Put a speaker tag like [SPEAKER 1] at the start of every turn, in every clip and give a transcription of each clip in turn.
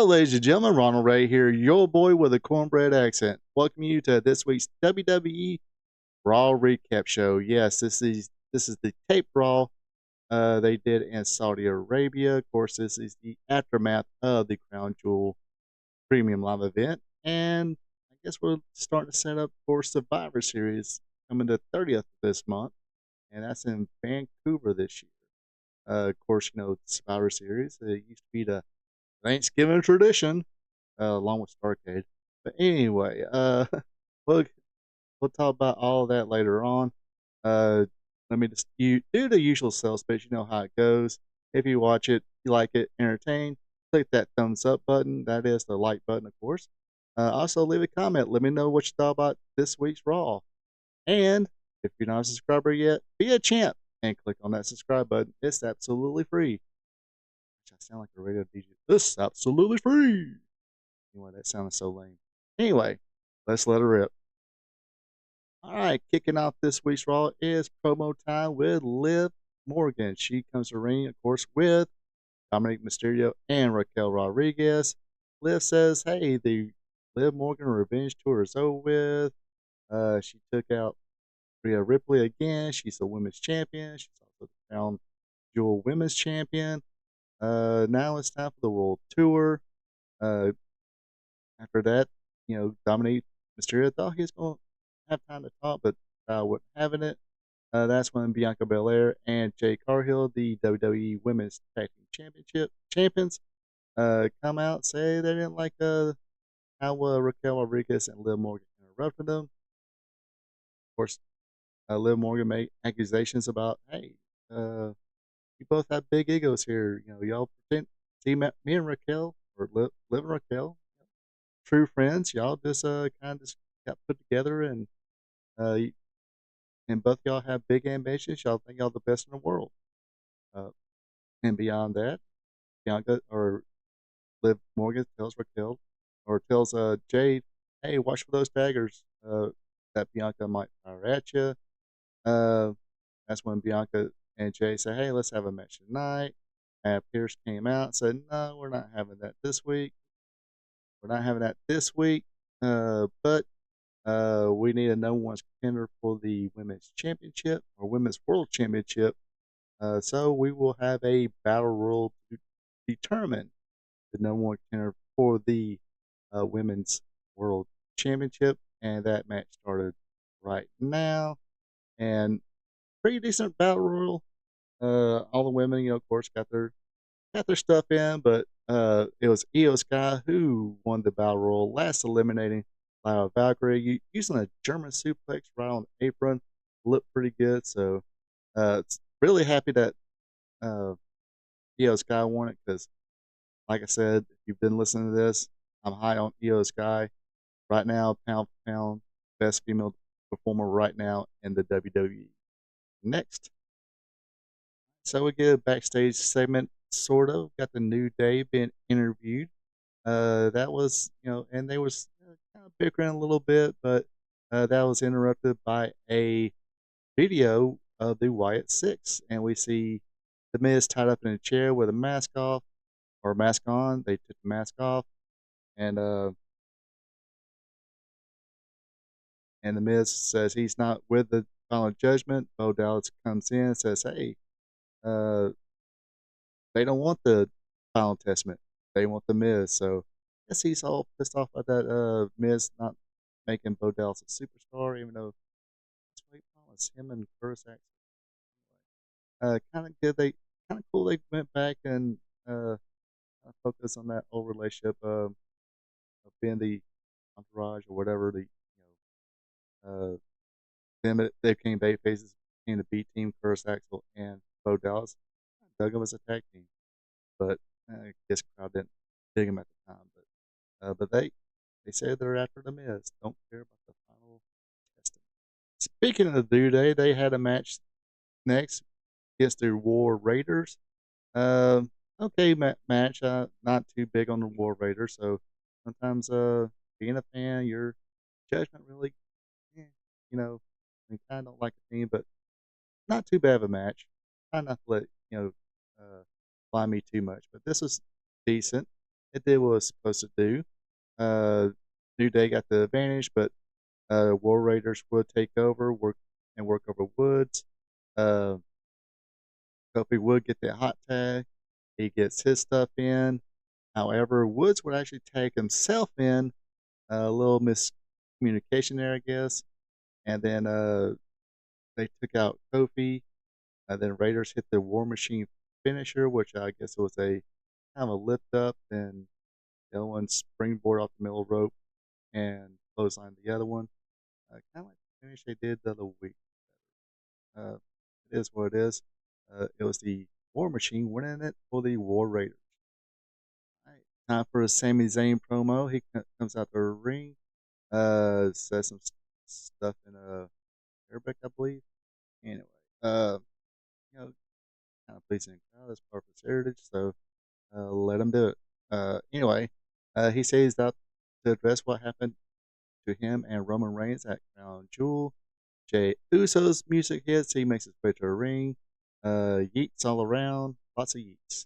[SPEAKER 1] ladies and gentlemen, Ronald Ray here, your boy with a cornbread accent. Welcome you to this week's WWE Raw Recap show. Yes, this is the tape Raw they did in Saudi Arabia. Of course, this is the aftermath of the Crown Jewel Premium Live event, and I guess we're starting to set up for Survivor Series coming the 30th of this month, and that's in Vancouver this year. Of course, you know Survivor Series. It used to be the Thanksgiving tradition, along with Starcade. But anyway, we'll we'll talk about all of that later on. Uh, Let me just do the usual sales pitch. You know how it goes. If you watch it, you like it, entertain, click that thumbs up button. That is the like button, of course. Also, leave a comment. Let me know what you thought about this week's Raw. And if you're not a subscriber yet, be a champ and click on that subscribe button. It's absolutely free. I sound like a radio DJ. This is absolutely free. Anyway, that sounded so lame. Anyway, let's let her rip. All right, kicking off this week's Raw is promo time with Liv Morgan. She comes to the ring, of course, with Dominic Mysterio and Raquel Rodriguez. Liv says, hey, the Liv Morgan Revenge Tour is over with. She took out Rhea Ripley again. She's the women's champion. She's also the Crown Jewel Women's Champion. Now it's time for the World Tour. After that, you know, Dominic Mysterio thought he was going to have time to talk, but wasn't having it. That's when Bianca Belair and Jay Cargill, the WWE Women's Tag Team Championship champions, come out, say they didn't like how Raquel Rodriguez and Liv Morgan interrupted them. Of course, Liv Morgan made accusations about, hey, you both have big egos here. You know, y'all pretend, see me and Raquel, or Liv and Raquel, true friends. Y'all just kind of just got put together, and both y'all have big ambitions. Y'all think y'all the best in the world. And beyond that, Bianca or Liv Morgan tells Raquel, or tells Jade, hey, watch for those daggers that Bianca might fire at you. That's when Bianca and Jay say, hey, let's have a match tonight. And Pierce came out and said, no, we're not having that this week. We're not having that this week. But we need a number one contender for the women's championship or women's world championship. So we will have a battle royal to determine the number one contender for the women's world championship. And that match started right now. And pretty decent battle royal. All the women, you know, of course, got their stuff in, but it was Io Sky who won the battle royal, last eliminating Lyra Valkyrie using a German suplex right on the apron. Looked pretty good, so it's really happy that Io Sky won it because, like I said, if you've been listening to this, I'm high on Io Sky right now, pound for pound, best female performer right now in the WWE. Next. So we get a backstage segment, sort of. Got the New Day being interviewed. That was, you know, and they was kind of bickering a little bit, but that was interrupted by a video of the Wyatt Six, and we see the Miz tied up in a chair with a mask off or mask on. They took the mask off, and the Miz says he's not with the final judgment. Bo Dallas comes in and says, hey, they don't want the final testament. They want the Miz. So I guess he's all pissed off about that Miz not making Bo Dallas a superstar, even though that's what he promised him and Curtis Axel. Kind of good. They kind of cool. They went back and focused on that old relationship of being the entourage or whatever. The them they became bay faces, became the B team. Curtis Axel and Bo Dallas dug them as a tag team, but I guess crowd didn't dig them at the time. But they said they're after the Miz. Don't care about the final testing. Speaking of the New Day, they had a match next against the War Raiders. Okay match. Not too big on the War Raiders. So sometimes being a fan, your judgment really, you know, I kind of don't like a team, but not too bad of a match. Try not to let, you know, fly me too much. But this was decent. It did what it was supposed to do. Uh, New Day got the advantage, but War Raiders would take over, work over Woods. Uh, Kofi would get that hot tag. He gets his stuff in. However, Woods would actually tag himself in. A little miscommunication there, I guess. And then they took out Kofi. Then Raiders hit the War Machine finisher, which I guess was a kind of a lift up. Then the other one springboard off the middle rope and clothesline the other one. Kind of like the finish they did the other week. Uh, it is what it is. It was the War Machine winning it for the War Raiders. All right, time for a Sami Zayn promo. He comes out the ring, says some stuff in Arabic, I believe. Anyway, you know, kind of pleasing the crowd. That's part of his heritage, so let him do it. Anyway, he says he's out to address what happened to him and Roman Reigns at Crown Jewel. Jay Uso's music hits. He makes his way to the ring. Yeets all around. Lots of yeets.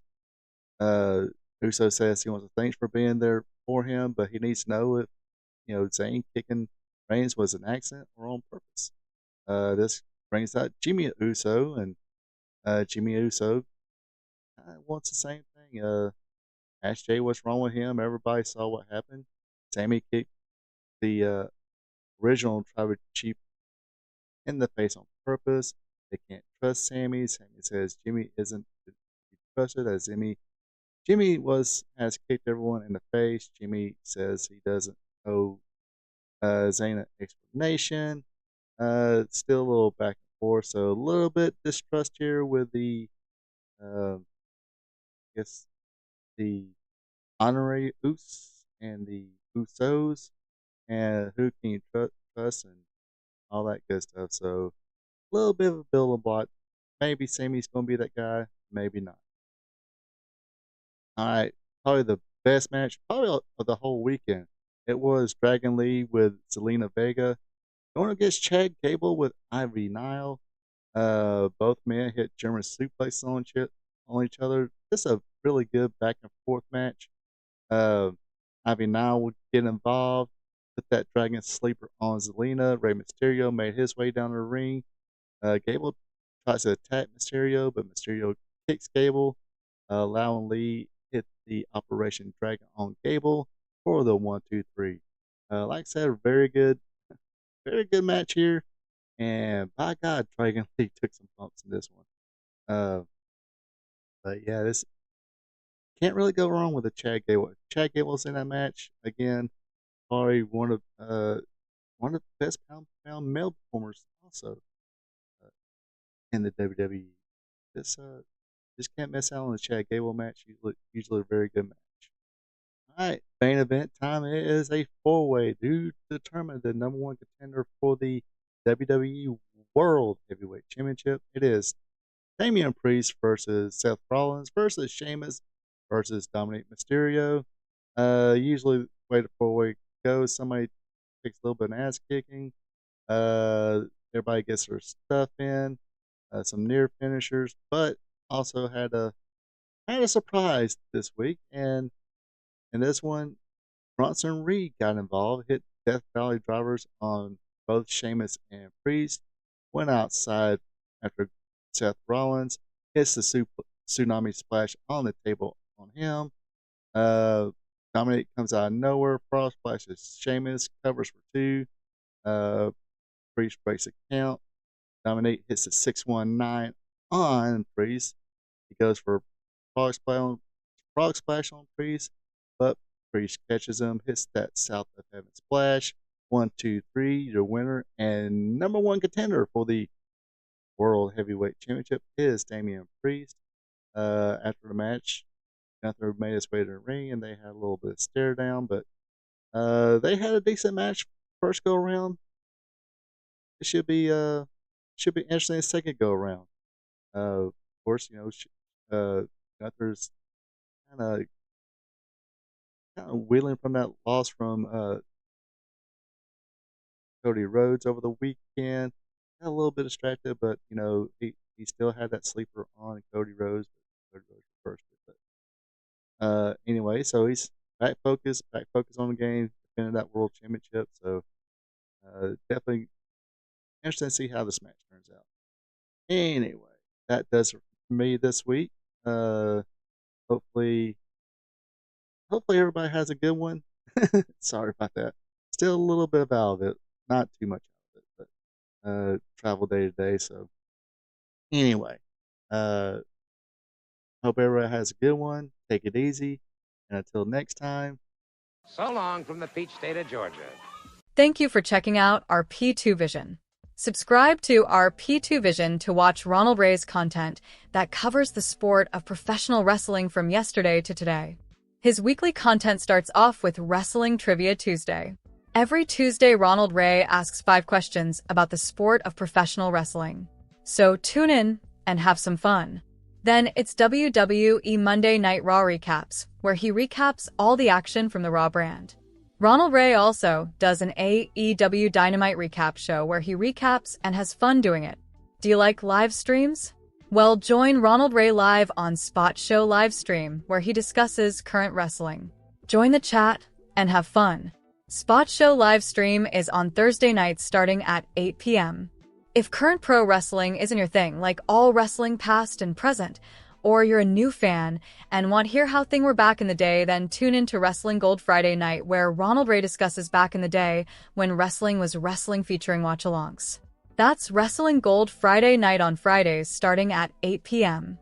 [SPEAKER 1] Uso says he wants to thanks for being there for him, but he needs to know if Zayn kicking Reigns was an accident or on purpose. This brings out Jimmy Uso, and Jimmy Uso wants the same thing. Ask Jay what's wrong with him. Everybody saw what happened. Sami kicked the original tribal chief in the face on purpose. They can't trust Sami. Sami says Jimmy isn't to be trusted, as Jimmy has kicked everyone in the face. Jimmy says he doesn't owe Zayn an explanation. Still a little back and forth, so a little bit distrust here with the I guess the honorary Us and the Usos, and who can you trust and all that good stuff. So a little bit of a building block. Maybe Sami's gonna be that guy, maybe not. All right, probably the best match probably of the whole weekend. It was Dragon Lee with Zelina Vega going against Chad Gable with Ivy Nile. Both men hit German suplexes on each other. Just a really good back and forth match. Uh, Ivy Nile would get involved, put that Dragon Sleeper on Zelina. Rey Mysterio made his way down the ring. Gable tries to attack Mysterio, but Mysterio kicks Gable, allowing Lee hit the Operation Dragon on Gable for the 1-2-3. Like I said, very good match here. And by God, Dragon Lee took some bumps in this one. Uh, but yeah, this can't really go wrong with a Chad Gable. Chad Gable's in that match again. Probably one of the best pound for pound male performers also uh, in the WWE. This just can't miss out on the Chad Gable match. Usually a very good match. All right, main event time. It is a four-way to determine the number one contender for the WWE World Heavyweight Championship. It is Damian Priest versus Seth Rollins versus Sheamus versus Dominic Mysterio. Usually the way the four-way goes, somebody takes a little bit of ass kicking. Uh, Everybody gets their stuff in. Some near finishers, but also had a surprise this week, and in this one, Bronson Reed got involved, hit Death Valley drivers on both Sheamus and Priest, went outside after Seth Rollins hits the tsunami splash on the table on him. Uh, Dominic comes out of nowhere, frog splashes Sheamus, covers for two. Uh, Priest breaks a count. Dominic hits the 619 on Priest. He goes for frog splash on Priest, but Priest catches him, hits that South of Heaven splash. 1-2-3, your winner and number one contender for the World Heavyweight Championship is Damian Priest. After the match, Gunther made his way to the ring and they had a little bit of stare down, but they had a decent match first go around. It should be interesting second go around. Of course, Gunther's kind of wheeling from that loss from Cody Rhodes over the weekend. Got a little bit distracted, but he still had that sleeper on Cody Rhodes, but Cody Rhodes reversed it. But anyways, Day, so he's back focused on the game, defending that world championship. So definitely interesting to see how this match turns out. Anyway, that does it for me this week. Hopefully, everybody has a good one. Sorry about that. Still a little bit out of it, not too much out of it, but travel day to day. So anyway, uh, hope everybody has a good one. Take it easy, and until next time.
[SPEAKER 2] So long from the peach state of Georgia.
[SPEAKER 3] Thank you for checking out our P2 Vision. Subscribe to our P2 Vision to watch Ronald Ray's content that covers the sport of professional wrestling from yesterday to today. His weekly content starts off with Wrestling Trivia Tuesday. Every Tuesday, Ronald Ray asks 5 questions about the sport of professional wrestling. So tune in and have some fun. Then it's WWE Monday Night Raw Recaps, where he recaps all the action from the Raw brand. Ronald Ray also does an AEW Dynamite recap show where he recaps and has fun doing it. Do you like live streams? Well, join Ronald Ray live on Spot Show Livestream, where he discusses current wrestling. Join the chat and have fun. Spot Show Livestream is on Thursday nights starting at 8 p.m. If current pro wrestling isn't your thing, like all wrestling past and present, or you're a new fan and want to hear how things were back in the day, then tune in to Wrestling Gold Friday night, where Ronald Ray discusses back in the day when wrestling was wrestling, featuring watch-alongs. That's Wrestling Gold Friday night on Fridays starting at 8 p.m.